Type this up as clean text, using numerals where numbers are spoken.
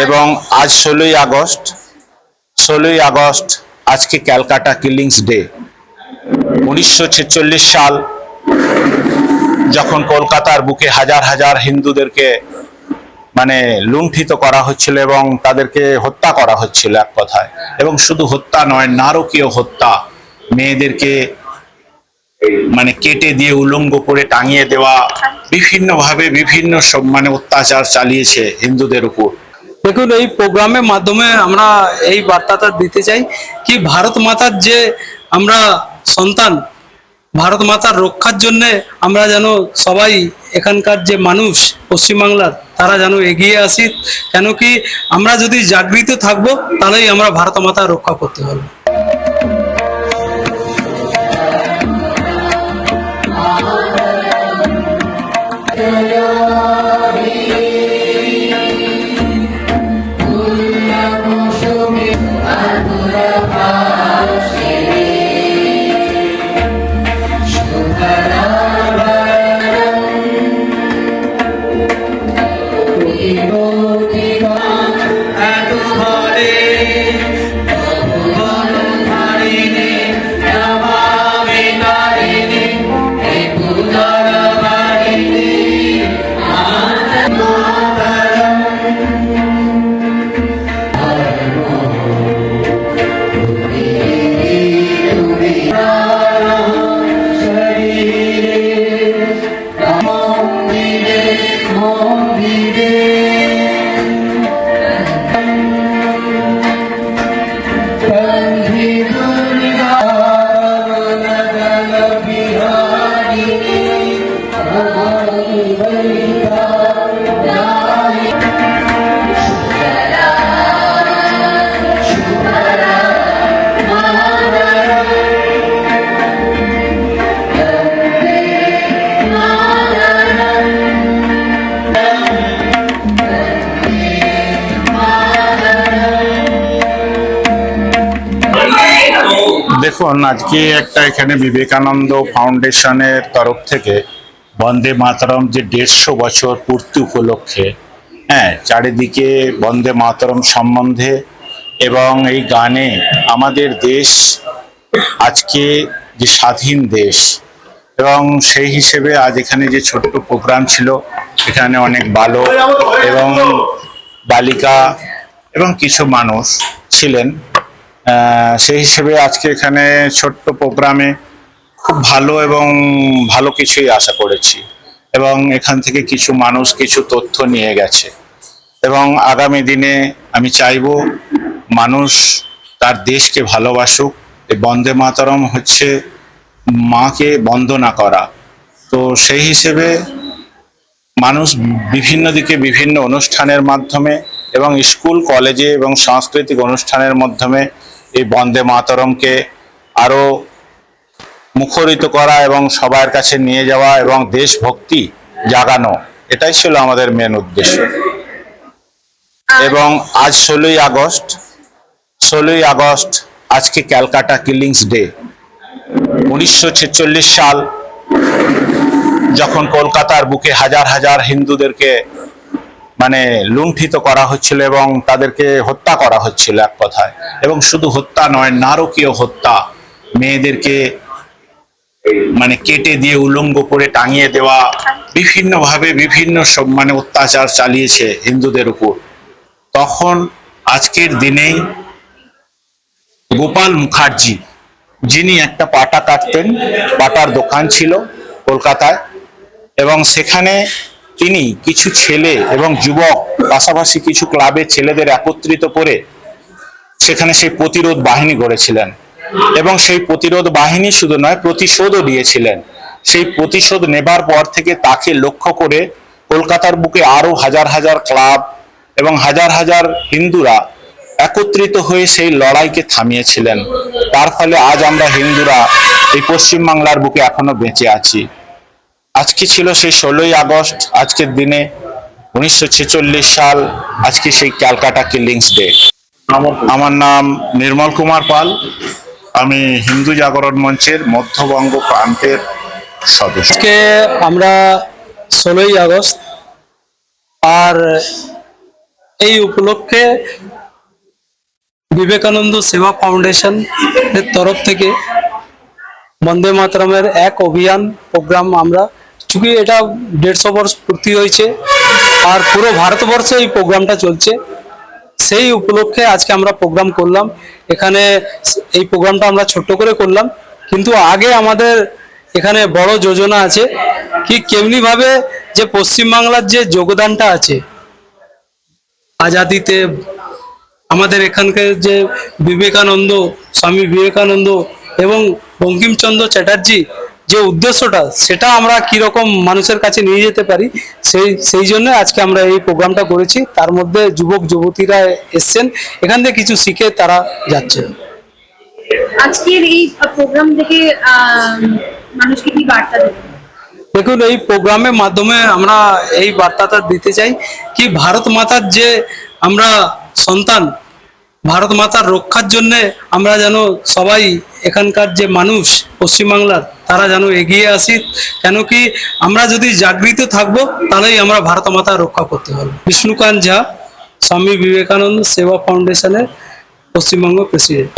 এবং আজ 16ই আগস্ট আজকে ক্যালকাটা কিলিংস ডে। 1946 সাল যখন কলকাতার বুকে হাজার হাজার হিন্দুদেরকে লুণ্ঠিত করা হচ্ছিল এবং তাদেরকে হত্যা করা হচ্ছিল এক কথায়, এবং শুধু হত্যা নয়, নারকীয় হত্যা, মেয়েদেরকে কেটে দিয়ে উলঙ্গ করে টাঙিয়ে দেওয়া, বিভিন্নভাবে বিভিন্ন সব অত্যাচার চালিয়েছে হিন্দুদের উপর। দেখুন, এই প্রোগ্রামের মাধ্যমে আমরা এই বার্তাটা দিতে চাই কি ভারত মাতার যে আমরা সন্তান, ভারত মাতার রক্ষার জন্য আমরা যেন সবাই এখানকার যে মানুষ পশ্চিমবাংলার তারা যেন এগিয়ে আসি, কেন কি আমরা যদি জাগৃত থাকবো তাহলেই আমরা ভারত মাতা রক্ষা করতে পারবো। দেখুন, আজকে এখানে বিবেকানন্দ ফাউন্ডেশনের তরফ থেকে বন্দে মাতরম যে 150 বছর পূর্তি উপলক্ষে চারিদিকে বন্দে মাতরম সম্বন্ধে এবং এই গানে আমাদের দেশ আজকে যে স্বাধীন দেশ, এবং সেই হিসেবে আজ এখানে যে ছোট্ট প্রোগ্রাম ছিল, এখানে অনেক বালক এবং বালিকা এবং কিছু মানুষ ছিলেন। সেই হিসেবে আজকে এখানে ছোট্ট প্রোগ্রামে খুব ভালো কিছুই আশা করেছি, এবং এখান থেকে কিছু মানুষ কিছু তথ্য নিয়ে গেছে, এবং আগামী দিনে আমি চাইব মানুষ তার দেশকে ভালোবাসুক। বন্দে মাতরম হচ্ছে মাকে বন্দনা করা, তো সেই হিসেবে মানুষ বিভিন্ন দিকে বিভিন্ন অনুষ্ঠানের মাধ্যমে এবং স্কুল কলেজে এবং সাংস্কৃতিক অনুষ্ঠানের মাধ্যমে এই বন্দে মাতরমকে আরো মুখরিত করা এবং সবার কাছে নিয়ে যাওয়া এবং দেশভক্তি জাগানো, এটাই ছিল আমাদের মেন উদ্দেশ্য। এবং আজ 16ই আগস্ট আজকে ক্যালকাটা কিলিংস ডে। 1946 সাল যখন কলকাতার বুকে হাজার হাজার হিন্দুদেরকে লুণ্ঠিত করা হচ্ছিল এবং তাদেরকে হত্যা করা হচ্ছিল এক কথায়, এবং শুধু হত্যা নয়, নারকীয় হত্যা, মেয়েদেরকে কেটে দিয়ে উলঙ্গ করে টাঙিয়ে দেওয়া, বিভিন্নভাবে বিভিন্ন সব অত্যাচার চালিয়েছে হিন্দুদের উপর। তখন আজকের দিনেই গোপাল মুখার্জি, যিনি একটা পাটা কাটতেন, পাটার দোকান ছিল কলকাতায়, এবং সেখানে তিনি কিছু ছেলে এবং যুবক, পাশাপাশি কিছু ক্লাবের ছেলেদের একত্রিত করে সেখানে সেই প্রতিরোধ বাহিনী গড়েছিলেন, এবং সেই প্রতিরোধ বাহিনী শুধু নয়, প্রতিশোধও দিয়েছিলেন। সেই প্রতিশোধ নেবার পর থেকে তাকে লক্ষ্য করে কলকাতার বুকে আরো হাজার হাজার ক্লাব এবং হাজার হাজার হিন্দুরা একত্রিত হয়ে সেই লড়াইকে থামিয়েছিলেন। তার ফলে আজ আমরা হিন্দুরা এই পশ্চিমবাংলার বুকে এখনো বেঁচে আছি। আজকে ছিল সেই 16ই আগস্ট, আজকের দিনে 1946 সাল, আজকে সেই ক্যালকাটা কিলিংস ডে। আমার নাম নির্মল কুমার পাল, আমি হিন্দু জাগরণ মঞ্চের মধ্যবঙ্গ প্রান্তের সদস্য। আমরা 16ই আগস্ট আর এই উপলক্ষে বিবেকানন্দ সেবা ফাউন্ডেশন এর তরফ থেকে বন্দে মাতরমের এক অভিযান প্রোগ্রাম আমরা, চूंकि এটা 150 বর্ষ পূর্তি হয়েছে আর পুরো ভারতবর্ষে এই প্রোগ্রামটা চলছে, সেই উপলক্ষে আজকে আমরা প্রোগ্রাম করলাম এখানে। এই প্রোগ্রামটা আমরা ছোট্ট করে করলাম, কিন্তু আগে আমাদের এখানে বড় যোজনা আছে কি কেমনি ভাবে যে পশ্চিমবাংলার যে যোগদানটা আছে আজাদিতে, আমাদের এখানকার যে বিবেকানন্দ, স্বামী বিবেকানন্দ এবং বঙ্কিমচন্দ্র চ্যাটার্জি যে উদ্দেশ্যটা, সেটা আমরা কিরকম মানুষের কাছে নিয়ে যেতে পারি, সেই জন্য আজকে আমরা এই প্রোগ্রামটা করেছি। তার মধ্যে যুবক যুবতীরা এসছেন, এখান থেকে কিছু শিখে তারা যাচ্ছেন। আজকের এই প্রোগ্রাম থেকে মানুষকে কি বার্তা দেবেন? দেখুন, এই প্রোগ্রামের মাধ্যমে আমরা এই বার্তাটা দিতে চাই কি ভারত মাতার যে আমরা সন্তান, ভারত মাতার রক্ষার জন্য আমরা যেন সবাই এখানকার যে মানুষ পশ্চিমবাংলার তারা যেন এগিয়ে আসি, কেন কি আমরা যদি জাগৃত থাকবো তাহলেই আমরা ভারত মাতা রক্ষা করতে পারবো। বিষ্ণুকান্ত ঝা, স্বামী বিবেকানন্দ সেবা ফাউন্ডেশনের পশ্চিমবঙ্গ প্রেসিডেন্ট।